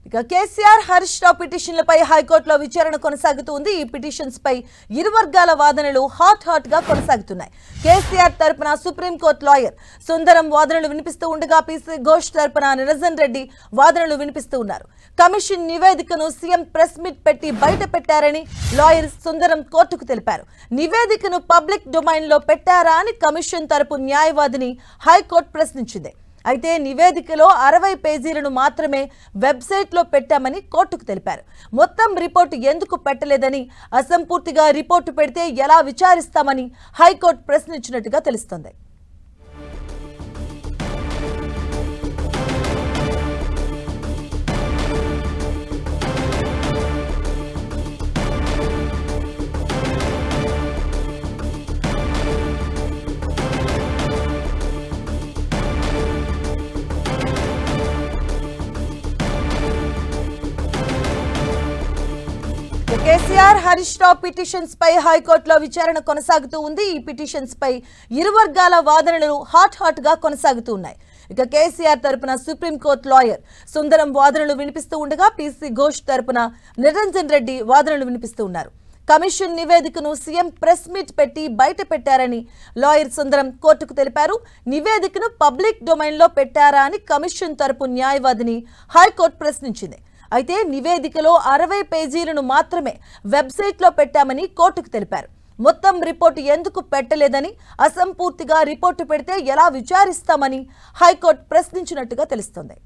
ఇక కేసీఆర్ హరీష్ రావు పిటిషన్లపై హైకోర్టులో విచారణ కొనసాగుతుంది. ఈ పిటిషన్స్ పై ఇరు వర్గాల వాదనలు హాట్ గా కొనసాగుతున్నాయి. కేసీఆర్ తరపున సుప్రీంకోర్టు లాయర్ సుందరం వాదనలు వినిపిస్తూ ఉండగా పీసీ ఘోష్ తరపున నిరంజన్ రెడ్డి వాదనలు వినిపిస్తూ ఉన్నారు. కమిషన్ నివేదికను సీఎం ప్రెస్ మీట్ పెట్టి బయట పెట్టారని లాయర్ సుందరం కోర్టుకు తెలిపారు. నివేదికను పబ్లిక్ డొమైన్ లో పెట్టారా అని కమిషన్ తరపు న్యాయవాదిని హైకోర్టు ప్రశ్నించింది. అయితే నివేదికలో 60 పేజీలను మాత్రమే వెబ్సైట్లో పెట్టామని కోర్టుకు తెలిపారు. మొత్తం రిపోర్టు ఎందుకు పెట్టలేదని, అసంపూర్తిగా రిపోర్టు పెడితే ఎలా విచారిస్తామని హైకోర్టు ప్రశ్నించినట్టుగా తెలుస్తోంది. కేసీఆర్ హరీష్ రావు పిటిషన్స్ పై హైకోర్టులో విచారణ కొనసాగుతూ ఉంది. ఈ పిటిషన్స్ పై ఇరు వర్గాల వాదనలు హాట్ గా కొనసాగుతూ ఉన్నాయి. ఇక కేసీఆర్ తరపున సుప్రీంకోర్టు లాయర్ సుందరం వాదనలు వినిపిస్తూ ఉండగా పీసీ ఘోష్ తరపున నిరంజన్ రెడ్డి వాదనలు వినిపిస్తూ ఉన్నారు. కమిషన్ నివేదికను సీఎం ప్రెస్ మీట్ పెట్టి బయట పెట్టారని లాయర్ సుందరం కోర్టుకు తెలిపారు. నివేదికను పబ్లిక్ డొమైన్ లో పెట్టారా అని కమిషన్ తరపు న్యాయవాదిని హైకోర్టు ప్రశ్నించింది. అయితే నివేదికలో 60 పేజీలను మాత్రమే వెబ్సైట్లో పెట్టామని కోర్టుకు తెలిపారు. మొత్తం రిపోర్టు ఎందుకు పెట్టలేదని, అసంపూర్తిగా రిపోర్టు పెడితే ఎలా విచారిస్తామని హైకోర్టు ప్రశ్నించినట్టుగా తెలుస్తోంది.